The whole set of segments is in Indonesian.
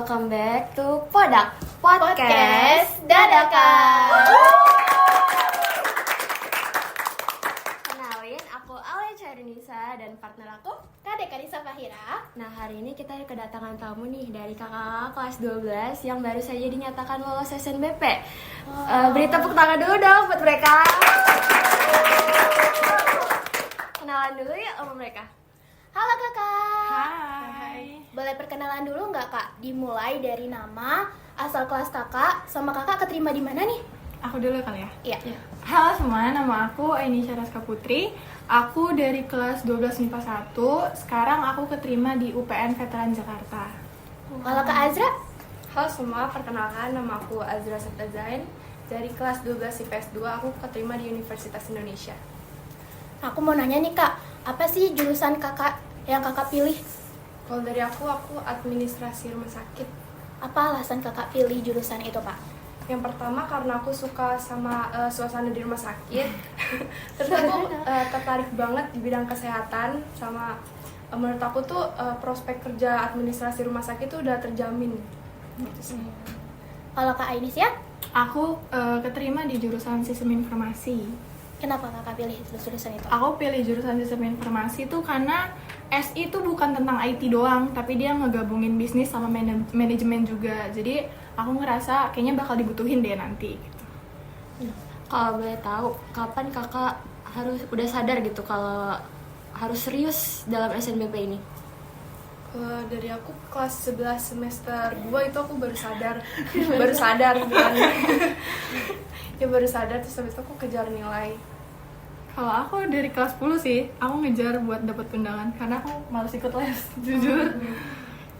welcome back to Podak Podcast Dadakan. Kenalin, aku Alia Charinisa dan partner aku Kak Dekanisa Fahira. Nah, hari ini kita kedatangan tamu nih dari kakak kelas 12 yang baru saja dinyatakan lolos SNBP. Beri tepuk tangan dulu dong buat mereka. Kenalan dulu ya sama mereka. Halo kakak. Hai. Boleh perkenalan dulu nggak kak? Dimulai dari nama, asal kelas kakak, sama kakak keterima di mana nih? Aku dulu kali ya. Iya. Halo semua, nama aku Ainisha Raska Putri. Aku dari kelas 12 MIPA 1. Sekarang aku keterima di UPN Veteran Jakarta. Kalau kak Azra? Halo semua, perkenalkan nama aku Azra Septa Zain. Dari kelas 12 IPS 2, aku keterima di Universitas Indonesia. Aku mau nanya nih kak, apa sih jurusan kakak yang kakak pilih? Kalau dari aku administrasi rumah sakit. Apa alasan kakak pilih jurusan itu pak? Yang pertama karena aku suka sama suasana di rumah sakit. Terus aku tertarik banget di bidang kesehatan. Sama menurut aku tuh prospek kerja administrasi rumah sakit tuh udah terjamin gitu sih. Kalau kak Ainis ya? Aku keterima di jurusan Sistem Informasi. Kenapa kakak pilih jurusan itu? Aku pilih jurusan Sistem Informasi itu karena SI itu bukan tentang IT doang, tapi dia ngegabungin bisnis sama manajemen juga. Jadi aku ngerasa kayaknya bakal dibutuhin deh nanti gitu. Kalau boleh tahu, kapan kakak harus udah sadar gitu kalau harus serius dalam SNBP ini? Dari aku kelas 11 semester 2 itu aku baru sadar bukan. Ya baru sadar, terus habis itu aku kejar nilai. Kalau aku dari kelas 10 sih, aku ngejar buat dapat undangan karena aku malas ikut les, jujur.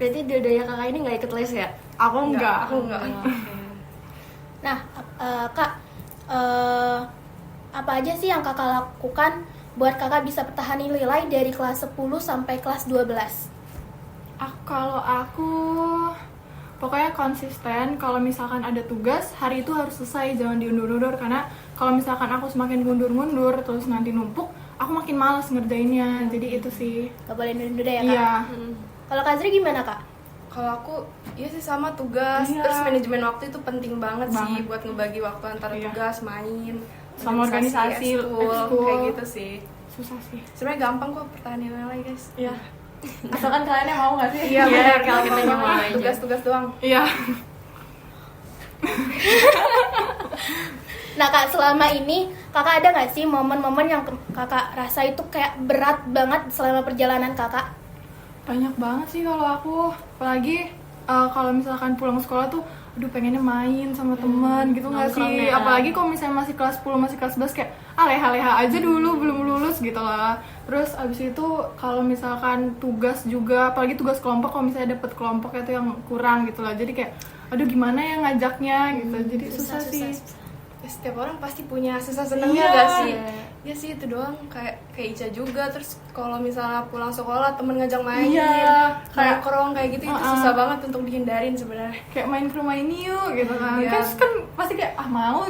Berarti dua-duanya kakak ini nggak ikut les ya? Aku enggak. Nah, kak, apa aja sih yang kakak lakukan buat kakak bisa pertahanin nilai dari kelas 10 sampai kelas 12? Kalau aku pokoknya konsisten. Kalau misalkan ada tugas, hari itu harus selesai, jangan diundur-undur. Karena kalau misalkan aku semakin mundur-mundur terus nanti numpuk, aku makin malas ngerjainnya. Jadi itu sih. Gak boleh nunda ya kak? Iya. Kalau kak Azri gimana kak? Kalau aku, iya sih sama tugas. Iya. Terus manajemen waktu itu penting banget sih Banget. buat ngebagi waktu antara Iya. tugas, main, Sama organisasi, ekskul. kayak gitu sih. Susah sih. Sebenarnya gampang kok pertahanin nilai guys. Iya. Asalkan kalian mau nggak sih? Iya, benar. kalau kita mau aja. Tugas-tugas doang. Iya. Nah kak, selama ini kakak ada nggak sih momen-momen yang kakak rasa itu kayak berat banget selama perjalanan kakak? Banyak banget sih kalau aku. Apalagi kalau misalkan pulang sekolah tuh aduh pengennya main sama teman gitu nggak nongkrong sih, ya. apalagi kalau misalnya masih kelas 10, masih kelas 11 kayak leha-leha aja dulu, belum lulus gitu lah. Terus abis itu kalau misalkan tugas juga, apalagi tugas kelompok, kalau misalnya dapet kelompok itu yang kurang gitu lah, jadi kayak aduh gimana ya ngajaknya gitu, jadi susah sih. Ya, setiap orang pasti punya susah senangnya Iya. gak sih? Ya sih itu doang, kayak Ica juga. Terus kalau misalnya pulang sekolah temen ngajak main, Iya. kayak nongkrong kayak gitu, itu susah banget untuk dihindarin sebenarnya. Kayak main ke rumah ini yuk gitu kan. Iya. Kan pasti kayak mau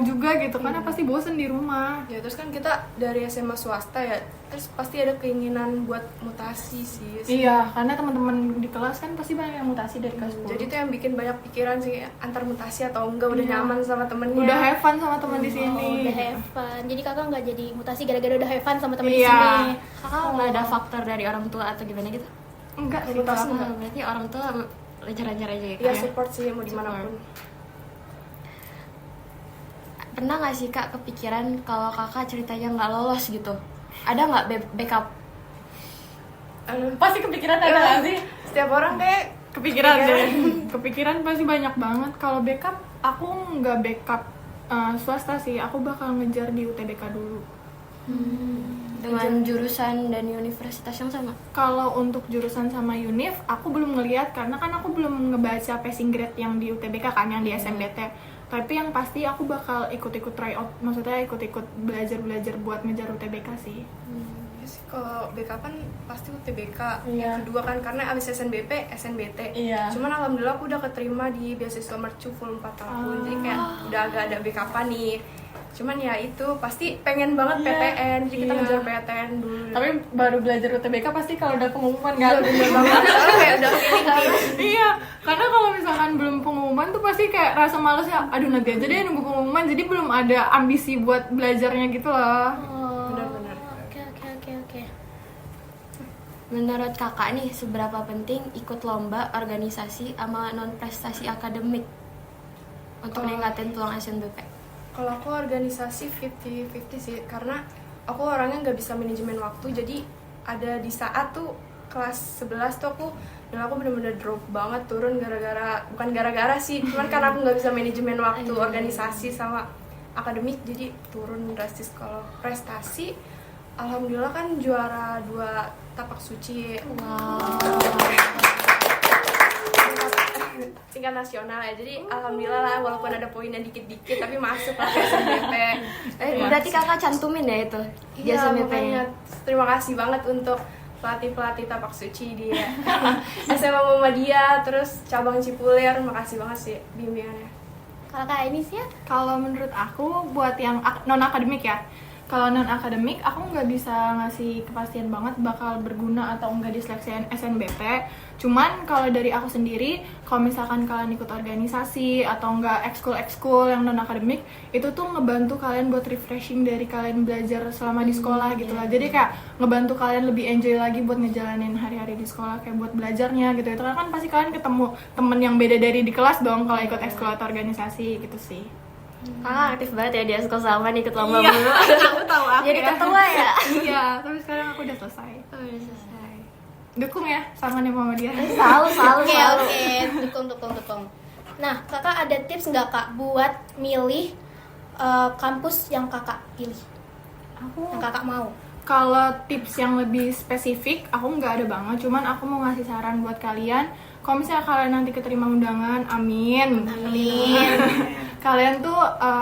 juga gitu, karena pasti bosen di rumah. Ya terus kan kita dari SMA swasta ya, terus pasti ada keinginan buat mutasi sih. Iya, karena teman-teman di kelas kan pasti banyak yang mutasi dari kelas 10. Jadi itu yang bikin banyak pikiran sih, antar mutasi atau enggak, udah Iya. nyaman sama temennya. Udah have fun sama teman di sini. Udah have fun. Jadi kakak nggak jadi mutasi gara-gara udah have fun sama temen di Iya. sini. Kakak nggak ada faktor dari orang tua atau gimana gitu? Enggak sih, Mutasi kalau aku enggak. Berarti orang tua lancar-lancar aja ya? Iya Kak, ya? support sih mau dimanapun. Pernah nggak sih kak kepikiran kalau kakak ceritanya nggak lolos gitu? Ada nggak backup? Aduh, pasti kepikiran ada nggak sih? setiap orang kayak Kepikiran deh. Kepikiran pasti banyak banget. Kalau backup, aku nggak backup swasta sih. Aku bakal ngejar di UTBK dulu. Dengan jurusan dan universitas yang sama? Kalau untuk jurusan sama univ, aku belum ngeliat karena kan aku belum ngebaca passing grade yang di UTBK kan, yang di SNBT. Tapi yang pasti aku bakal ikut-ikut tryout, maksudnya ikut-ikut belajar-belajar buat ngejar UTBK sih. ya sih, kalau backupan pasti UTBK. Iya. Yang kedua kan karena abis SNBP, SNBT. Iya. Cuman alhamdulillah aku udah keterima di beasiswa mercu full 4 tahun. Jadi kayak udah agak ada backupan nih. Cuman ya itu pasti pengen banget Iya. PTN, jadi kita Iya. ngejar PTN dulu. Tapi baru belajar UTBK pasti kalau udah pengumuman Iya kan. bener banget, soalnya kayak udah feeling nih. Iya, Karena kalau misalkan belum pengumuman tuh pasti kayak rasa males ya, aduh nanti aja deh nunggu pengumuman, jadi belum ada ambisi buat belajarnya gitu loh. Benar-benar. Oke. Menurut kakak nih, seberapa penting ikut lomba, organisasi, sama non-prestasi akademik untuk meningkatin peluang SNBP? Kalau aku organisasi 50-50 sih, karena aku orangnya nggak bisa manajemen waktu. Jadi ada di saat tuh kelas 11 tuh aku bener-bener drop banget, turun bukan gara-gara sih, cuman karena aku nggak bisa manajemen waktu organisasi sama akademik, jadi turun drastis. Kalau prestasi, alhamdulillah kan juara 2 tapak suci. Tingkat nasional ya, jadi alhamdulillah lah, walaupun ada poinnya dikit-dikit tapi masuk lah ke SNBP. Berarti kakak cantumin ya itu di Iya, SNBP-nya? makanya terima kasih banget untuk pelatih tapak suci di SMA Muhammadiyah, terus cabang Cipulir, makasih banget sih bimbingannya. Kalau Kak ini sih ya? Kalau menurut aku buat yang non akademik ya, kalau non akademik aku nggak bisa ngasih kepastian banget bakal berguna atau enggak di seleksi SNBP. Cuman kalau dari aku sendiri, kalau misalkan kalian ikut organisasi atau enggak ekskul yang non akademik, itu tuh ngebantu kalian buat refreshing dari kalian belajar selama di sekolah gitu lah. Jadi kayak ngebantu kalian lebih enjoy lagi buat ngejalanin hari-hari di sekolah, kayak buat belajarnya gitu. Itu kan pasti kalian ketemu temen yang beda dari di kelas dong kalau ikut ekskul atau organisasi gitu sih. Kakak aktif banget ya di ekskul sama nih, ikut lomba Iya, mulu. tahu aku Jadi ya. ketua ya? Iya, tapi sekarang aku udah selesai. Oh, udah selesai. Dukung ya sama nih Muhammadiyah. Selalu. Oke, dukung. Nah, kakak ada tips nggak kak buat milih kampus yang kakak pilih, yang kakak mau? Kalau tips yang lebih spesifik, aku nggak ada banget. Cuman aku mau ngasih saran buat kalian. Kalau misalnya kalian nanti keterima undangan, amin. Kalian tuh,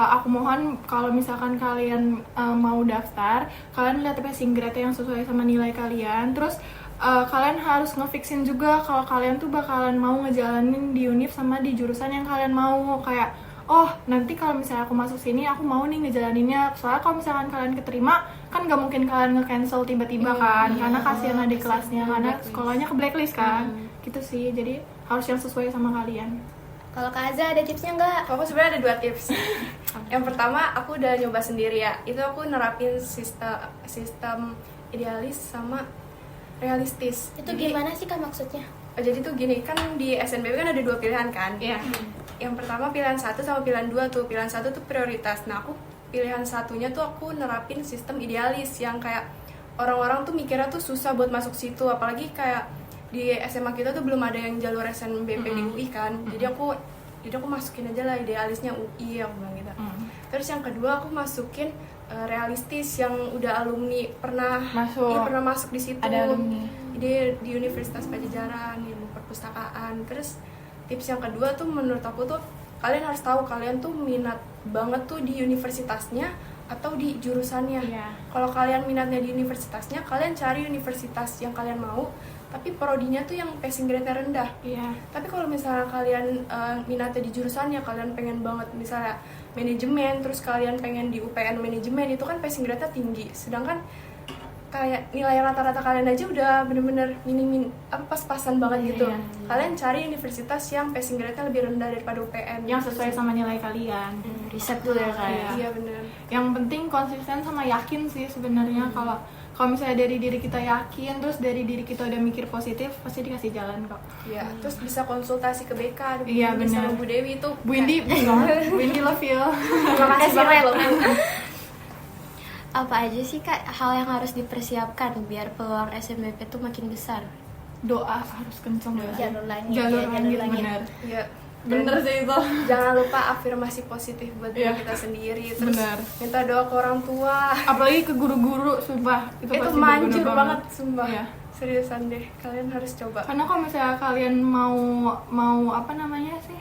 aku mohon kalau misalkan kalian mau daftar, kalian lihat passing grade yang sesuai sama nilai kalian. Terus kalian harus ngefixin juga kalau kalian tuh bakalan mau ngejalanin di univ sama di jurusan yang kalian mau. Kayak, oh nanti kalau misalnya aku masuk sini aku mau nih ngejalaninnya. Soalnya kalau misalkan kalian keterima kan gak mungkin kalian nge-cancel tiba-tiba kan, karena kasihan adik kelasnya, karena sekolahnya ke blacklist kan. Gitu sih, jadi harus yang sesuai sama kalian. Kalau Kak Aza ada tipsnya nggak? Aku sebenarnya ada 2 tips. Yang pertama, aku udah nyoba sendiri ya. Itu aku nerapin sistem idealis sama realistis. Itu gimana sih Kak maksudnya? Jadi tuh gini, kan di SNBP kan ada 2 pilihan kan. Iya. Yang pertama pilihan 1 sama pilihan 2 tuh. Pilihan 1 tuh prioritas. Nah, aku pilihan satunya tuh aku nerapin sistem idealis yang kayak orang-orang tuh mikirnya tuh susah buat masuk situ, apalagi kayak di SMA kita tuh belum ada yang jalur SNBP di UI kan. Jadi aku masukin aja lah idealisnya UI, aku bilang gitu. Terus yang kedua aku masukin realistis yang udah alumni pernah masuk di situ. Ada alumni. Di Universitas Pajajaran, ilmu perpustakaan. Terus tips yang kedua tuh menurut aku tuh kalian harus tahu kalian tuh minat banget tuh di universitasnya atau di jurusannya. Kalau kalian minatnya di universitasnya, kalian cari universitas yang kalian mau, tapi prodinya tuh yang passing grade-nya rendah. Tapi kalau misalnya kalian minatnya di jurusannya, kalian pengen banget misalnya manajemen, terus kalian pengen di UPN manajemen, itu kan passing grade-nya tinggi. Sedangkan kayak nilai rata-rata kalian aja udah bener-bener pas-pasan banget gitu. Kalian cari universitas yang passing grade-nya lebih rendah daripada UPN. Yang sesuai sama nilai kalian. Riset dulu ya kak. Iya bener. Yang penting konsisten sama yakin sih sebenarnya. Kalau misalnya dari diri kita yakin, terus dari diri kita udah mikir positif, pasti dikasih jalan kok. Iya, terus bisa konsultasi ke BK. Iya, benar. Sama Bu Dewi itu. Bu Indi, Bu Indi love you. Terima kasih banget loh. Apa aja sih kak hal yang harus dipersiapkan biar peluang SNBP tuh makin besar? Doa harus kenceng ya. Jalur langit, Jalur ya, langit, jalur langit. benar. Iya. Bener sih itu. Jangan lupa afirmasi positif buat diri kita sendiri. Terus Benar. minta doa ke orang tua. Apalagi ke guru-guru, sumpah itu Itu pasti manjur berguna banget, sumpah. Iya. Seriusan deh, kalian harus coba. Karena kalau misalnya kalian mau apa namanya sih,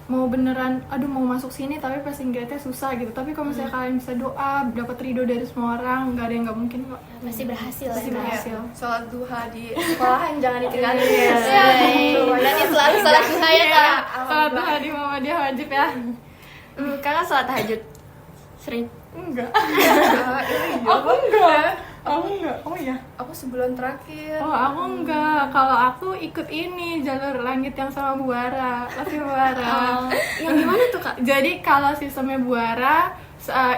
mau beneran, aduh mau masuk sini tapi passing grade-nya susah gitu. Tapi kalau misalnya kalian bisa doa, dapat ridho dari semua orang, nggak ada yang nggak mungkin kok. Pasti berhasil. Pasti ya, Kak? berhasil. Sholat duha di sekolahan jangan ditinggalin ya. Iya, berarti selalu salat duha ya Kak. Salat duha di Muhammadiyah wajib ya. Kakak sholat tahajud sering? Enggak. Aku enggak. Aku enggak. Oh ya. Aku sebulan terakhir. Oh, aku enggak. Kalau aku ikut ini jalur langit yang sama Buara, Lavi Buara. Yang gimana tuh Kak? Jadi kalau sistemnya Buara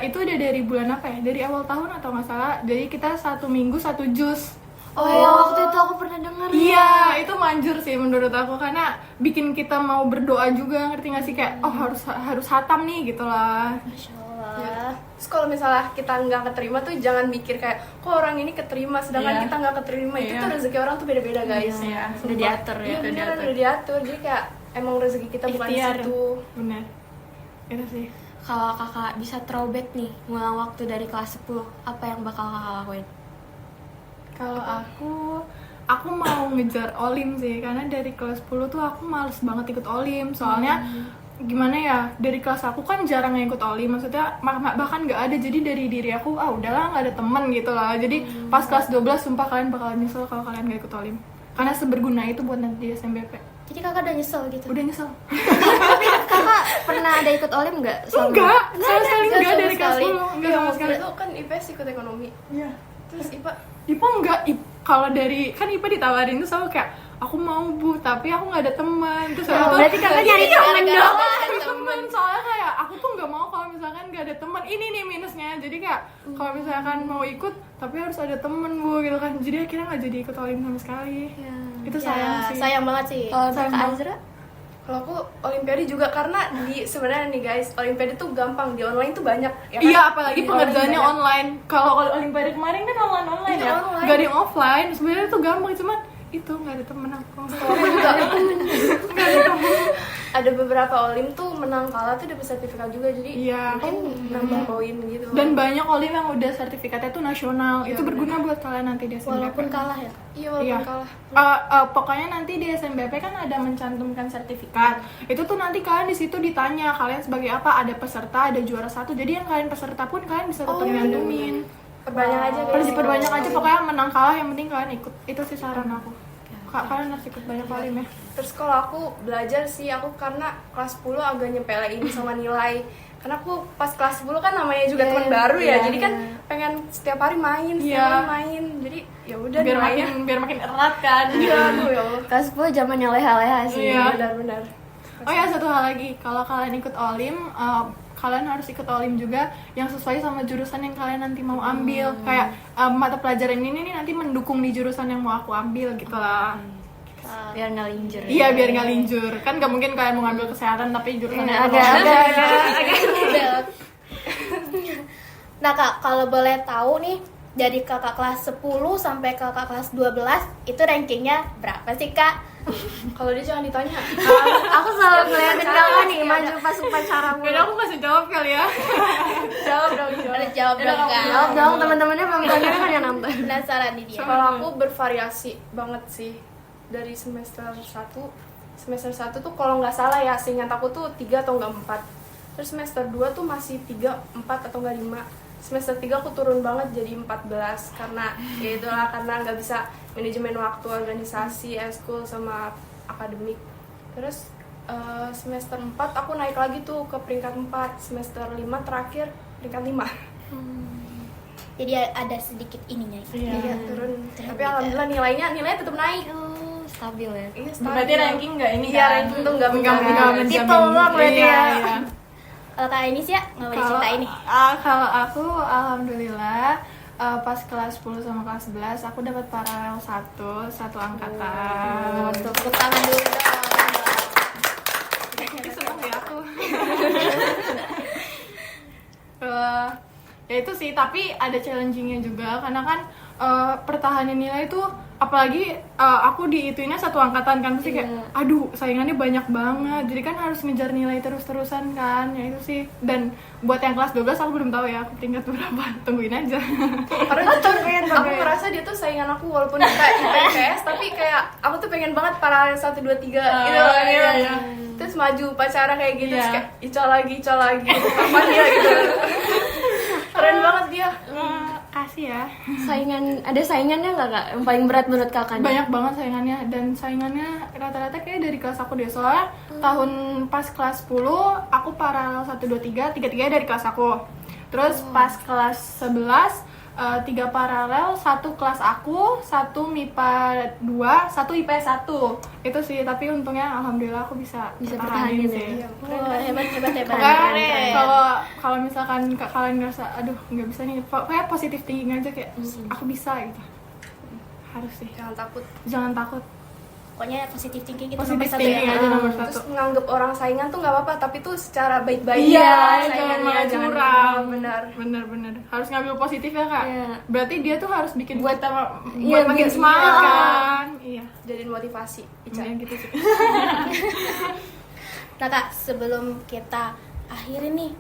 itu udah dari bulan apa ya? Dari awal tahun atau nggak salah. Jadi kita 1 minggu 1 jus. Oh, yang waktu itu aku pernah dengar. Iya, itu manjur sih menurut aku karena bikin kita mau berdoa juga, ngerti nggak sih kayak oh harus hatam nih gitu lah. Masya Allah. Ya. Terus kalau misalnya kita nggak keterima tuh jangan mikir kayak kok orang ini keterima sedangkan Iya. kita nggak keterima. Itu Iya. tuh rezeki orang tuh beda-beda guys. Iya, Udah diatur ya. Iya beneran udah diatur. Jadi kayak emang rezeki kita bukan di Ikhtiar. situ. Bener. Itu sih. Kalau Kakak bisa throwback nih, ngulang waktu dari kelas 10, apa yang bakal Kakak lakuin? Kalau aku mau ngejar olim sih karena dari kelas 10 tuh aku males banget ikut olim soalnya gimana ya, dari kelas aku kan jarang ngikut olim, maksudnya bahkan nggak ada, jadi dari diri aku udahlah nggak ada temen gitu lah, jadi pas kelas 12 sumpah kalian bakalan nyesel kalau kalian nggak ikut olim karena seberguna itu buat nanti di SNBP. Jadi kakak udah nyesel gitu? Udah nyesel. Tapi Kakak pernah ada ikut olim nggak? Enggak, sama sekali enggak sama dari kelas sekali. 10, enggak Iya, sama waktu sekali. itu kan IPS ikut ekonomi. Iya. Terus IPA IPA enggak, kalau dari kan IPA ditawarin tuh sama kayak aku mau Bu, tapi aku nggak ada teman. Terus Oh, aku tuh berarti Kakak nyari temen dong. teman, soalnya kayak aku tuh nggak mau kalau misalkan nggak ada teman. Ini nih minusnya, jadi kayak kalau misalkan mau ikut tapi harus ada temen Bu gitu kan, jadi akhirnya nggak jadi ikut olim sama sekali. Itu sayang Ya, sih. sayang banget sih. Kalau Sayang Kakak banget. Azra? kalau aku olimpiade juga karena di sebenarnya nih guys, olimpiade tuh gampang, di online tuh banyak ya kan? Iya, apalagi Di pengerjaannya banyak. online. Kalau olimpiade kemarin kan online Iya, ya, online. nggak ada yang offline. Sebenarnya tuh gampang, cuman itu nggak ada temen aku. Aku juga nggak ada temen. Ada beberapa olim tuh menang kalah tuh dapat sertifikat juga, jadi Iya. mungkin nambah poin gitu. Dan banyak olim yang udah sertifikatnya tuh nasional. Itu berguna buat kalian nanti di SNBP. Walaupun kalah ya. iya walaupun Iya. kalah. Pokoknya nanti di SNBP kan ada mencantumkan sertifikat. Itu tuh nanti kalian di situ ditanya kalian sebagai apa, ada peserta, ada juara 1. Jadi yang kalian peserta pun kalian bisa tetap nyantumin. Perbanyak aja guys. Perbanyak aja, pokoknya menang kalah yang penting kalian ikut. Itu sih saran aku. Kalian harus ikut banyak olim ya. Terus kalau aku belajar sih, aku karena kelas 10 agak nyepelein sama nilai. Karena aku pas kelas 10 kan namanya juga teman baru ya. Jadi kan pengen setiap hari main, setiap hari main. Jadi ya udah Biar makin erat kan. Iya, aduh ya Allah. Kelas 10 zamannya leha-leha sih. Iya. Benar-benar. Oh ya, satu hal lagi, kalau kalian ikut olim, kalian harus ikut olim juga yang sesuai sama jurusan yang kalian nanti mau ambil. Kayak mata pelajaran ini nih nanti mendukung di jurusan yang mau aku ambil gitu lah. Biar nggak linjur. Iya, biar nggak linjur. Kan nggak mungkin kalian mau ngambil kesehatan tapi jurusan yang Agak. Nah kak, kalau boleh tahu nih, dari kakak kelas 10 sampai kakak kelas 12 itu rankingnya berapa sih kak? Kalau dia jangan ditanya. Aku selalu ngeliatin Kakak nih maju pas upacara mulu. Beda aku kasih jawab kali ya. Jawab dong, jawab. Harus jawab dong kak. Jawab dong, teman-temannya belum tanya kan yang nonton. Penasaran nih dia. Kalau aku bervariasi banget sih. Dari semester 1 tuh kalau nggak salah ya, seingat aku tuh 3 atau nggak 4. Terus semester 2 tuh masih 3, 4 atau nggak 5. Semester 3 aku turun banget jadi 14 karena ya itulah, karena nggak bisa manajemen waktu, organisasi, eskul sama akademik. Terus semester 4 aku naik lagi tuh ke peringkat 4. Semester 5 terakhir peringkat 5. Jadi ada sedikit ininya. Iya, turun. Tapi alhamdulillah nilainya tetap naik. Oh, stabil ya. Iya, Berarti ranking nggak ini Iya, kan? ranking tuh nggak menjamin. menjamin. Tipe doang berarti ya. Iya. Kalau kak ini sih ya nggak boleh cerita ini. Kalau aku alhamdulillah pas kelas 10 sama kelas 11 aku dapat paralel satu angkatan. Tepuk tangan dulu dong. Seneng ya aku. Ya itu sih, tapi ada challengingnya juga karena kan pertahanan nilai itu apalagi aku diituinnya satu angkatan kan, pasti kayak aduh saingannya banyak banget, jadi kan harus ngejar nilai terus-terusan kan, ya itu sih. Dan buat yang kelas 12 aku belum tahu ya aku tingkat berapa, tungguin aja. Karena jujur aku ngerasa dia tuh saingan aku walaupun kita IPS, tapi kayak aku tuh pengen banget paralel 1, 2, 3 gitu kan. iya. Terus maju upacara kayak gitu, Iya. terus kayak Ica lagi kapan dia gitu. Keren banget dia. Kasih ya. Ada saingannya nggak Kak? Yang paling berat menurut Kakak? Banyak banget saingannya, dan saingannya rata-rata kayak dari kelas aku deh, soalnya tahun pas kelas 10 aku paralel 1, 2, 3 dari kelas aku. Terus pas kelas 11 3 paralel, 1 kelas aku, 1 MIPA 2, 1 IPS 1. Itu sih, tapi untungnya alhamdulillah aku bisa pertahanin sih. ya. Wah, hebat. Pokoknya kalau misalkan kalian ngerasa aduh nggak bisa nih, pokoknya positif thinking aja kayak aku bisa gitu. Harus sih. Jangan takut. Pokoknya positive thinking itu Positive nomor satu thinking ya. aja nomor Terus 1. nganggep orang saingan tuh nggak apa-apa, tapi tuh secara baik-baik. Iya, jangan saingannya, malah jangan curang. benar. Harus ngambil positif ya kak. Iya. Berarti dia tuh harus bikin Buat- kita iya, buat makin biar- semangat iya. kan. Iya. Jadiin motivasi. Ica. Jangan gitu sih. Nah kak, sebelum kita akhiri nih,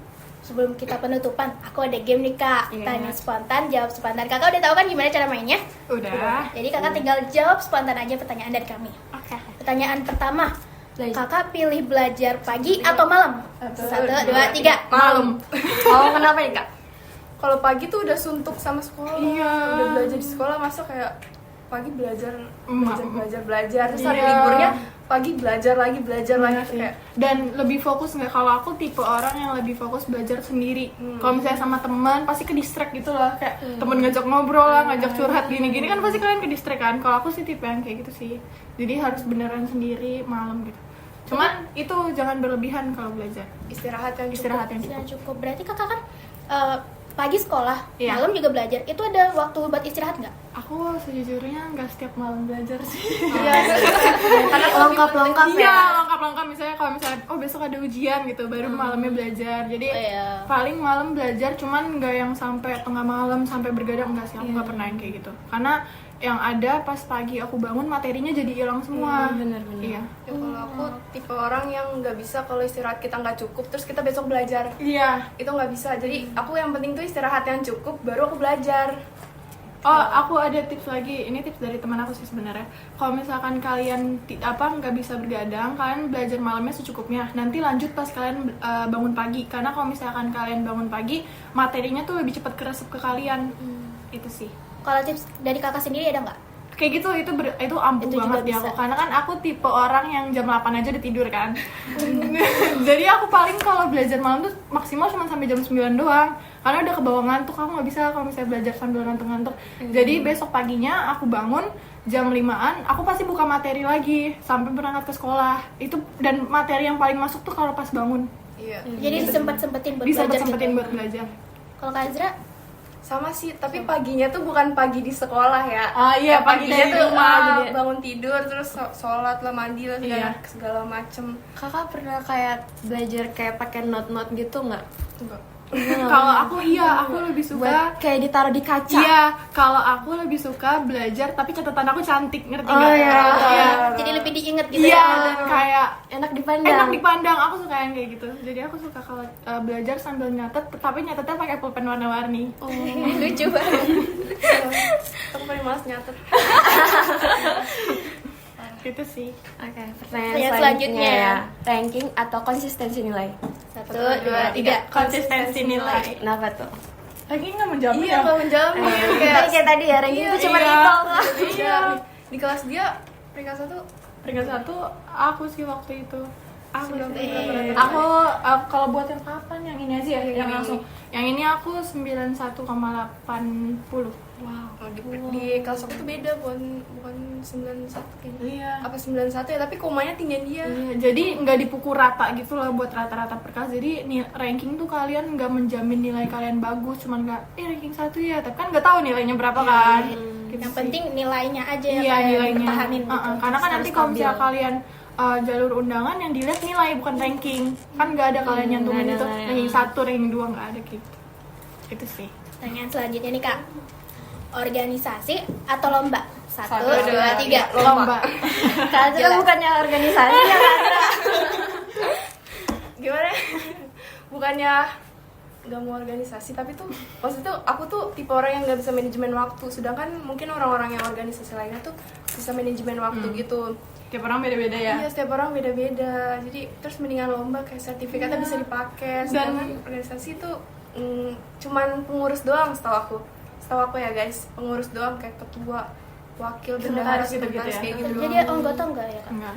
sebelum kita penutupan, aku ada game nih kak. Iya. Tanya spontan, jawab spontan. Kakak udah tahu kan gimana cara mainnya? Udah. Jadi kakak tinggal jawab spontan aja pertanyaan dari kami. Oke. Pertanyaan pertama, Belajar. kakak pilih belajar pagi atau malam? 1, 2, 3. Malam. Oh, kenapa nih Kak? Kalau pagi tuh udah suntuk sama sekolah. Iya. Udah belajar di sekolah, masa kayak pagi belajar terus hari Iya. liburnya pagi belajar lagi Bener sih. kayak Dan lebih fokus nggak, kalau aku tipe orang yang lebih fokus belajar sendiri. Kalau misalnya sama teman pasti ke distract gitu lah, kayak temen ngajak ngobrol lah, ngajak curhat gini-gini kan pasti kalian ke distract kan. Kalau aku sih tipe yang kayak gitu sih, jadi harus beneran sendiri malam gitu. Cuman itu jangan berlebihan kalau belajar, istirahat yang cukup. istirahat yang Sudah cukup. cukup. Berarti kakak kan pagi sekolah, Iya. malam juga belajar. Itu ada waktu buat istirahat nggak? Aku sejujurnya nggak setiap malam belajar sih. Iya. Karena lengkap-lengkap Iya, ya. lengkap-lengkap. Misalnya kalau misalnya oh besok ada ujian gitu, baru malamnya belajar. Jadi Oh, iya. paling malam belajar, cuman nggak yang sampai tengah malam sampai bergadang, enggak sih. Aku nggak pernah yang kayak gitu. Karena yang ada pas pagi aku bangun materinya jadi hilang semua. Bener-bener. Iya. Ya, kalau aku tipe orang yang nggak bisa kalau istirahat kita nggak cukup terus kita besok belajar, Iya. itu nggak bisa. Jadi aku yang penting tuh istirahat yang cukup baru aku belajar. Oh, aku ada tips lagi. Ini tips dari teman aku sih sebenarnya. Kalau misalkan kalian nggak bisa bergadang, kalian belajar malamnya secukupnya. Nanti lanjut pas kalian bangun pagi. Karena kalau misalkan kalian bangun pagi, materinya tuh lebih cepat keresep ke kalian. Itu sih. Kalau tips dari kakak sendiri ada nggak? Kayak gitu, itu ampuh Itu juga banget di aku. bisa. Karena kan aku tipe orang yang jam 8 aja udah tidur kan. Jadi aku paling kalau belajar malam tuh maksimal cuma sampai jam 9 doang. Karena udah kebawa ngantuk, aku nggak bisa kalau misalnya belajar sambil ngantuk-ngantuk. Jadi besok paginya aku bangun jam 5-an, aku pasti buka materi lagi sampai berangkat ke sekolah. Itu, dan materi yang paling masuk tuh kalau pas bangun. Iya. Jadi disempet-sempetin buat Bisa belajar sempetin gitu. buat belajar. Kalau Kak Azra, Sama sih, tapi paginya tuh bukan pagi di sekolah ya. Ah, iya, pagi paginya dari tuh rumah, jadi- bangun tidur terus sholat lah, mandi lah, segala macem. Kakak pernah kayak belajar kayak pakai not-not gitu nggak? Enggak. Kalau aku aku lebih suka Buat kayak ditaruh di kaca. Iya, kalau aku lebih suka belajar tapi catatan aku cantik, ngerti Oh, nggak? iya. Iya. jadi lebih diinget gitu Iya, ya. dan kayak Enak dipandang. enak dipandang. Aku suka yang kayak gitu. Jadi aku suka kalau belajar sambil nyatet, tapi nyatetnya pakai pulpen warna-warni. Lucu banget. Aku paling malas nyatet. Gitu sih. Oke, pertanyaan Pertanyaan selanjutnya selanjutnya. ya. Ranking atau konsistensi nilai? 1, 2, 3. Konsistensi nilai. Kenapa tuh? Lagi nggak menjamin Iya, nggak menjamin. Tadi kayak tadi ya, ranking itu cuma iya. dihitung. Iya. Di kelas dia peringkat 1 Peringkat 1 aku sih waktu itu. Aku Iya. aku kalau buat yang kapan, yang ini aja ya, yang langsung. Yang ini aku 91,80. Wow. di kelas aku tuh beda, bukan 91 kayaknya. Iya. Apa 91 ya, tapi komanya tinggian dia. Iya, jadi nggak dipukul rata gitu lah buat rata-rata per kelas. Jadi ranking tuh kalian nggak menjamin nilai kalian bagus, cuman nggak ranking 1 ya, tapi kan nggak tahu nilainya berapa kan. Gitu Yang sih. penting nilainya aja ya, iya Kak, yang nilainya. pertahanin gitu. Karena kan Harus nanti kalau misalnya stabil. kalian jalur undangan yang dilihat nilai bukan ranking, kan nggak ada kalian nyantumin nggak ada itu lah ya. ranking 1, ranking 2 nggak ada gitu. Itu sih. Pertanyaan selanjutnya nih Kak, organisasi atau lomba? 1, 1, 2, 3. Lomba. Kak Azra bukannya organisasi ya Kak Azra? Gimana ya? Bukannya nggak mau organisasi, tapi tuh maksudnya tuh aku tuh tipe orang yang nggak bisa manajemen waktu, sedangkan mungkin orang-orang yang organisasi lainnya tuh bisa manajemen waktu gitu. Tiap orang beda-beda ya. Iya, setiap orang beda-beda. Jadi terus mendingan lomba kayak sertifikatnya bisa dipakai. Sedangkan organisasi tuh cuman pengurus doang, setahu aku ya guys, pengurus doang kayak ketua. wakil Sekretaris bendahara gitu-gitu ya? kayak gitu Jadi doang. anggota enggak ya kak? Enggak.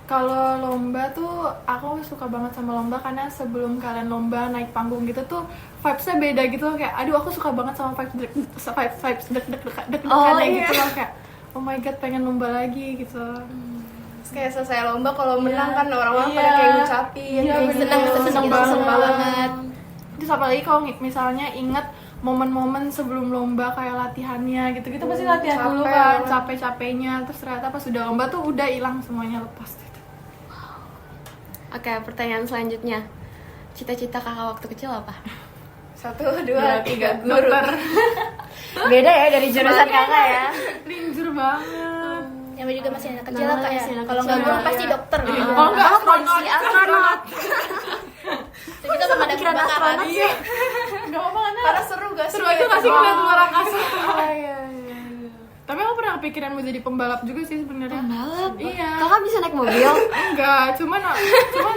Kalau lomba tuh aku suka banget sama lomba karena sebelum kalian lomba naik panggung gitu tuh vibes-nya beda gitu loh, kayak aduh aku suka banget sama vibes deg-degannya gitu loh, kayak oh my god pengen lomba lagi gitu. Terus kayak selesai lomba kalau menang kan orang-orang Iya. pada kayak ngucapin Iya, kayak bener. seneng Seneng banget. Terus apalagi kalau misalnya inget momen-momen sebelum lomba kayak latihannya gitu-gitu, pasti latihan dulu capek kan, banget. capek-capeknya, terus ternyata pas sudah lomba tuh udah hilang semuanya, lepas gitu. Oke, pertanyaan selanjutnya. Cita-cita kakak waktu kecil apa? 1, 2, 3 guru. Dokter. Beda ya dari jurusan kakak ya. Linjur banget. Yang juga masih anak kecil Nah, lah kak ya. masih anak Kalau nggak kecil. guru pasti dokter. Oh enggak, polisi, astronot. Terus kita pemadam Pikiran kebakaran. astronot sih. Enggak apa-apa kan? Karena seru gak sih? Seru aja nggak sih ngeliat luar angkasa. Iya. Tapi aku pernah kepikiran mau jadi pembalap juga sih sebenarnya. Pembalap? Iya. Kakak bisa naik mobil? Enggak, cuman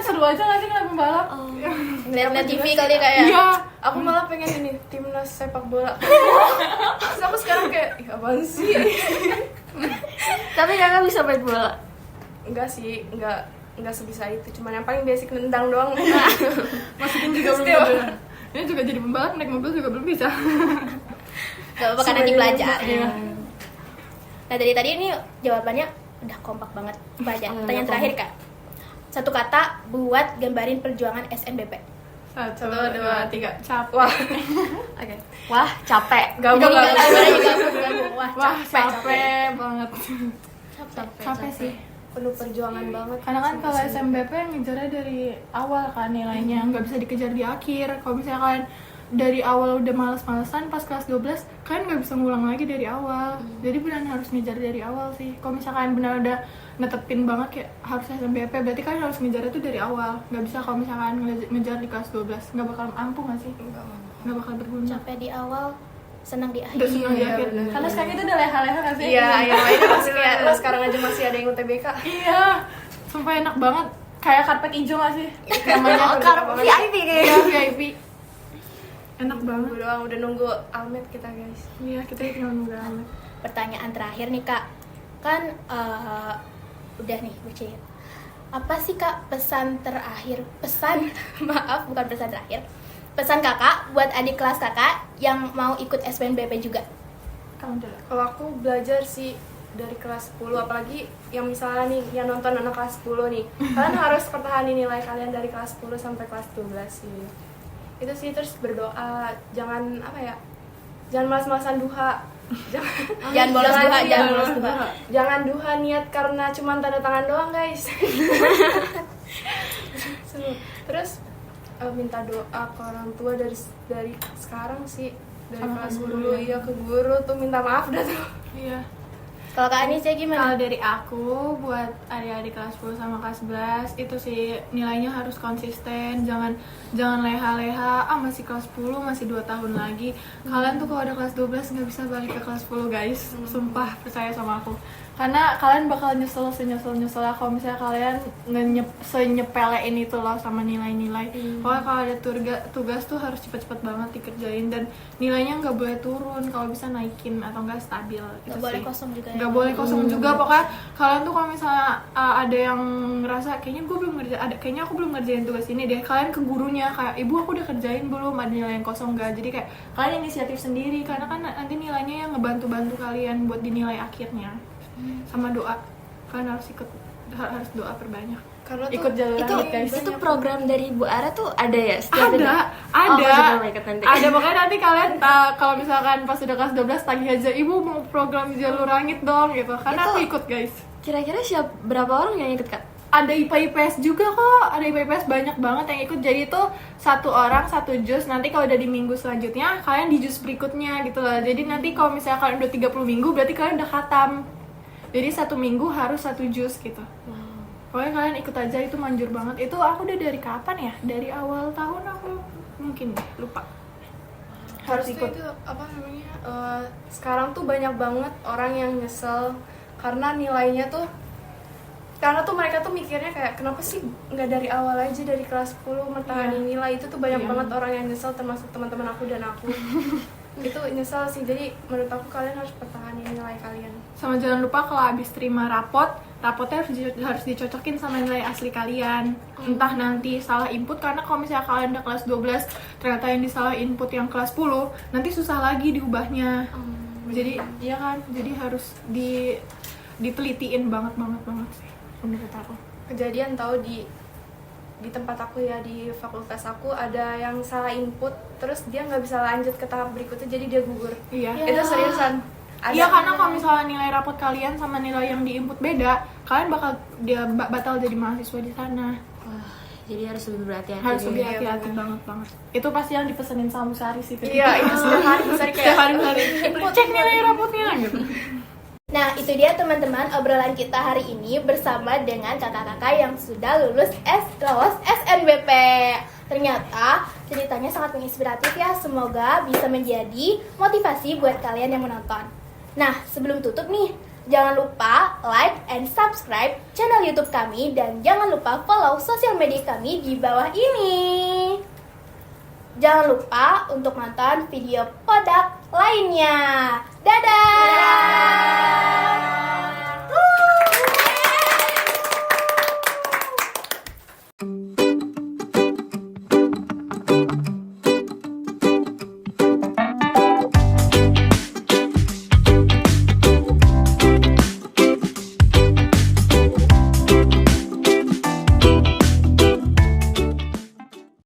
seru aja nggak sih ngeliat pembalap? Ngeliat TV kali kayak. Iya. Aku malah pengen ini timnas sepak bola. Terus aku sekarang kayak, ih apaan sih? Tapi kakak bisa main bola? Enggak sih, enggak sebisa itu. Cuman yang paling basic nendang doang. Masukin juga belum Setiap- bisa. Ini juga jadi pembalap, naik mobil juga belum bisa. Gak apa-apa kan nanti belajar. Iya. Nah dari tadi ini jawabannya udah kompak banget. Baca. Pertanyaan terakhir kak. Satu kata buat gambarin perjuangan SNBP. 1, 2, 3, capek. Wah, Oke. Wah, capek. gabung Gabung, gabung. gabung. Wah, Wah, capek. capek banget. Capek. Capek sih. Penuh perjuangan banget. Karena kan kalau SMBP ngejarnya dari awal kan nilainya, nggak bisa dikejar di akhir. Kalau misalnya kalian dari awal udah males-malesan, pas kelas 12 kalian nggak bisa ngulang lagi dari awal. Jadi benar harus ngejar dari awal sih. Kalau misalnya kalian benar udah netepin banget kayak harus SMBP, berarti kalian harus ngejarnya tuh dari awal. Nggak bisa kalau misalkan ngejar di kelas 12, nggak bakal ampuh nggak sih? Nggak bakal berguna. Capek di awal, senang di akhir. Udah senang di Iya, akhir. bener. Karena sekarang itu udah leha-leha kan sih? Iya, yang lainnya masih kayak lo sekarang aja masih ada yang UTBK. Iya, sumpah enak banget. Kayak karpet hijau gak sih? Namanya Oh, karena VIP Iya, kayaknya. VIP. Enak banget. Nunggu doang, udah nunggu Almet kita guys. Iya, kita tinggal nunggu amat. Pertanyaan terakhir nih kak, kan udah nih Bucin. Apa sih kak pesan terakhir? Pesan maaf bukan pesan terakhir. Pesan kakak buat adik kelas kakak yang mau ikut SBMPP juga. Kamu dulu. Kalau aku belajar sih dari kelas 10, apalagi yang misalnya nih yang nonton anak kelas 10 nih, kalian harus pertahanin nilai kalian dari kelas 10 sampai kelas 12 sih. Itu sih, terus berdoa, jangan apa ya, jangan malas-malasan duha. Jangan bolos duha, jangan bolos duha. Jangan duha niat karena cuma tanda tangan doang guys. Terus minta doa ke orang tua dari sekarang sih, dari Sama kelas ke guru, 10 ya. iya ke guru tuh minta maaf dah tuh. Iya. Kalau kak Anissa Kalau gimana? dari aku buat adik-adik kelas 10 sama kelas 11 itu sih nilainya harus konsisten, jangan leha-leha, masih kelas 10, masih 2 tahun lagi. Kalian tuh kalau udah kelas 12 nggak bisa balik ke kelas 10 guys, sumpah percaya sama aku. Karena kalian bakal nyesel kalau misalnya kalian senyepelein itu loh sama nilai-nilai. Pokoknya kalau ada tugas tuh harus cepet-cepet banget dikerjain dan nilainya nggak boleh turun, kalau bisa naikin atau enggak stabil. Gak boleh kosong juga ya? Nggak boleh kosong juga. Pokoknya kalian tuh kalau misalnya ada yang ngerasa kayaknya aku belum ngerjain tugas ini deh, kalian ke gurunya kayak ibu aku udah kerjain belum, ada nilai yang kosong nggak. Jadi kayak kalian inisiatif sendiri karena kan nanti nilainya yang ngebantu kalian buat dinilai akhirnya. Sama doa, kalian harus doa perbanyak. Karena tuh Ikut jalur Itu langit guys. itu program dari Bu Ara tuh ada ya setiap Ada. Oh, masih belum ikut nanti. Ada, pokoknya nanti kalian kalau misalkan pas udah kelas 12 tagih aja, ibu mau program jalur langit dong gitu. Karena Itu- aku ikut guys. Kira-kira berapa orang yang ikut kak? Ada IPA IPS juga kok, ada IPA IPS banyak banget yang ikut. Jadi itu 1 orang 1 jus. Nanti kalau udah di minggu selanjutnya kalian di jus berikutnya gitu lah. Jadi nanti kalau misalnya kalian udah 30 minggu berarti kalian udah khatam. Jadi 1 minggu harus 1 jus gitu. Pokoknya kalian ikut aja, itu manjur banget. Itu aku udah dari kapan ya? Dari awal tahun aku mungkin deh, lupa. harus tuh itu apa namanya, sekarang tuh banyak banget orang yang nyesel karena nilainya tuh, karena tuh mereka tuh mikirnya kayak kenapa sih nggak dari awal aja dari kelas 10 mertahanin nilai. Itu tuh banyak banget orang yang nyesel, termasuk teman-teman aku dan aku. Itu nyesel sih, jadi menurut aku kalian harus pertahanin menjalani nilai kalian. Sama jangan lupa kalau habis terima rapotnya harus dicocokin sama nilai asli kalian. Entah nanti salah input, karena kalau misalnya kalian udah kelas 12 ternyata yang disalah input yang kelas 10, nanti susah lagi diubahnya. Jadi iya kan, jadi harus ditelitiin banget sih menurut aku. Kejadian tahu di tempat aku ya, di fakultas aku ada yang salah input, terus dia nggak bisa lanjut ke tahap berikutnya, jadi dia gugur. Iya. Itu seriusan. Iya, karena kalau misalnya nilai rapot kalian sama nilai yang di input beda, kalian bakal batal jadi mahasiswa di sana. Wah, jadi harus lebih berhati-hati. Harus lebih Iya, hati-hati banget. Itu pasti yang dipesenin sama Bu Sari sih. Iya, itu setiap hari besar kayak Setiap hari cek nilai rapotnya gitu. Nah, itu dia teman-teman obrolan kita hari ini bersama dengan kakak-kakak yang sudah lolos SNBP. Ternyata ceritanya sangat menginspiratif ya. Semoga bisa menjadi motivasi buat kalian yang menonton. Nah, sebelum tutup nih, jangan lupa like and subscribe channel YouTube kami dan jangan lupa follow sosial media kami di bawah ini. Jangan lupa untuk nonton video Podak lainnya. Dadah!